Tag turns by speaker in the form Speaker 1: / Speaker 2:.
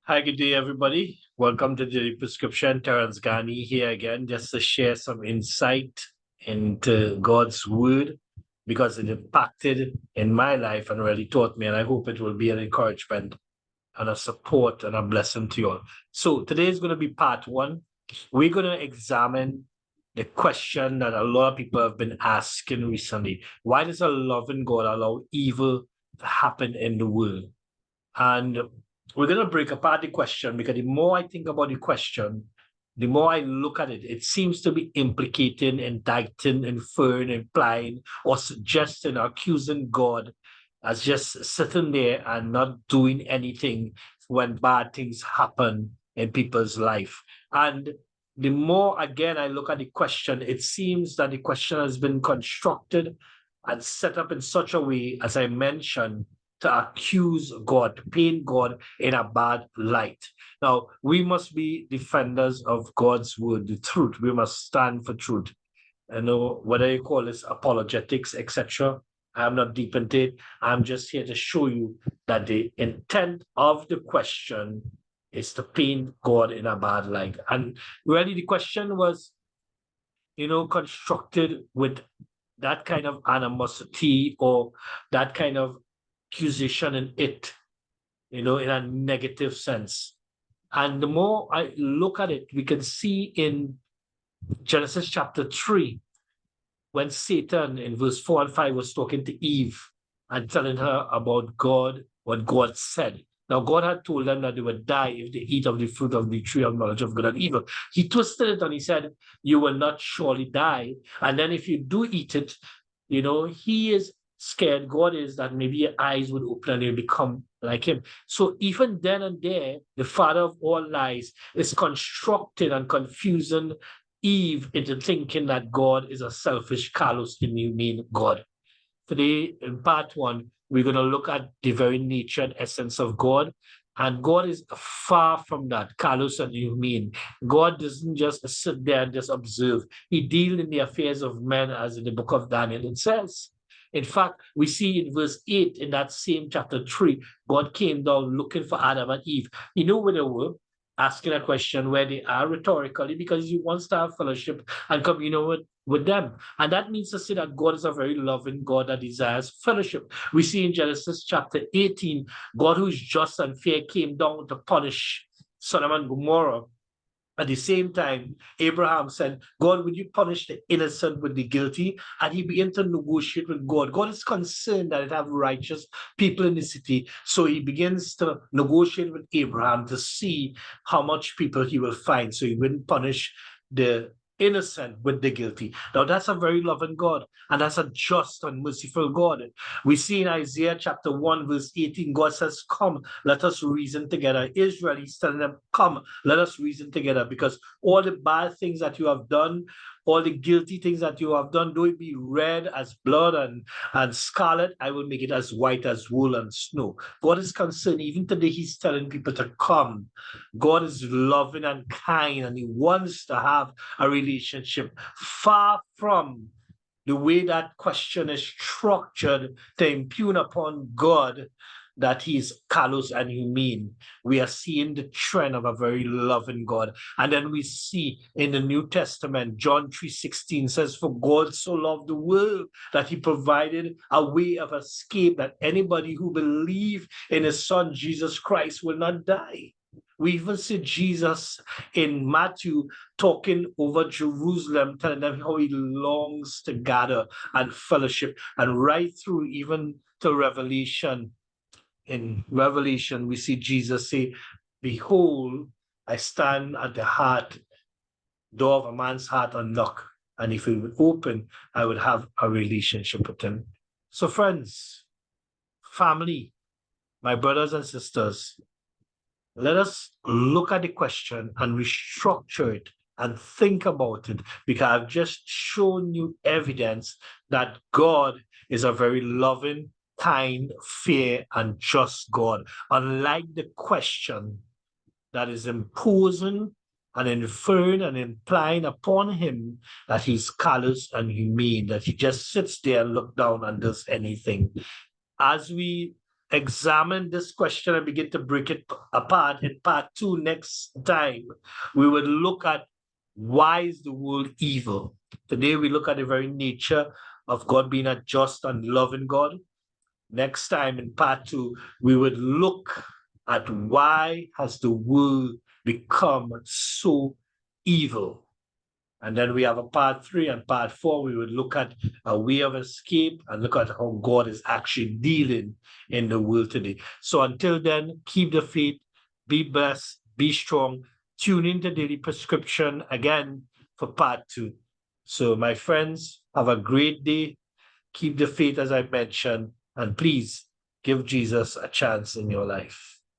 Speaker 1: Hi, good day, everybody. Welcome to the prescription. Terrence here again, just to share some insight into God's word because it impacted in my life and really taught me. And I hope it will be an encouragement and a support and a blessing to you all. So today is going to be part one. We're going to examine the question that a lot of people have been asking recently. Why does a loving God allow evil to happen in the world? And we're going to break apart the question because the more I think about the question, the more I look at it, it seems to be implicating, indicting, inferring, implying, or suggesting, or accusing God as just sitting there and not doing anything when bad things happen in people's life. And the more, again, I look at the question, it seems that the question has been constructed and set up in such a way, as I mentioned, to accuse God, to paint God in a bad light. Now, we must be defenders of God's word, the truth. We must stand for truth. I know whether you call this apologetics, etc. I'm not deep into it. I'm just here to show you that the intent of the question is to paint God in a bad light. And really, the question was, constructed with that kind of animosity or that kind of accusation in it, in a negative sense. And the more I look at it, we can see in Genesis chapter 3, when Satan in verse 4 and 5 was talking to Eve and telling her about God, what God said. Now, God had told them that they would die if they eat of the fruit of the tree of knowledge of good and evil. He twisted it and he said, you will not surely die. And then if you do eat it, he is scared, God is, that maybe your eyes would open and you'll become like him. So even then and there, the father of all lies is constructing and confusing Eve into thinking that God is a selfish, callous, inhumane God. Today, in part one, we're going to look at the very nature and essence of God. And God is far from that, callous and inhumane. God doesn't just sit there and just observe. He deals in the affairs of men, as in the book of Daniel it says. In fact, we see in verse 8 in that same chapter 3, God came down looking for Adam and Eve. You know where they were? Asking a question where they are rhetorically because he wants to have fellowship and communion with them. And that means to say that God is a very loving God that desires fellowship. We see in Genesis chapter 18, God who is just and fair came down to punish Sodom and Gomorrah. At the same time, Abraham said, God, would you punish the innocent with the guilty? And he began to negotiate with God. God is concerned that it have righteous people in the city. So he begins to negotiate with Abraham to see how much people he will find. So he wouldn't punish the innocent with the guilty. Now that's a very loving God, and that's a just and merciful God. We see in Isaiah chapter 1, verse 18, God says, come, let us reason together. Israel, he's telling them, come, let us reason together, because all the bad things that you have done, all the guilty things that you have done, though it be red as blood and scarlet, I will make it as white as wool and snow. God is concerned. Even today, he's telling people to come. God is loving and kind, and he wants to have a relationship, far from the way that question is structured to impugn upon God that he is callous and humane. We are seeing the trend of a very loving God. And then we see in the New Testament, John 3:16 says, for God so loved the world that he provided a way of escape that anybody who believes in his son, Jesus Christ, will not die. We even see Jesus in Matthew talking over Jerusalem, telling them how he longs to gather and fellowship. And right through even to Revelation, in Revelation, we see Jesus say, behold, I stand at the door of a man's heart and knock. And if he would open, I would have a relationship with him. So friends, family, my brothers and sisters, let us look at the question and restructure it and think about it, because I've just shown you evidence that God is a very loving, kind, fair, and just God. Unlike the question that is imposing and inferring and implying upon him that he's callous and humane, that he just sits there and looks down and does anything. As we examine this question and begin to break it apart in part 2 next time, we would look at why is the world evil. Today we look at the very nature of God being a just and loving God. Next time in part 2, we would look at why has the world become so evil. And then we have a part 3 and part 4. We would look at a way of escape and look at how God is actually dealing in the world today. So until then, keep the faith, be blessed, be strong. Tune into Daily Prescription again for part 2. So my friends, have a great day. Keep the faith as I mentioned, and please give Jesus a chance in your life.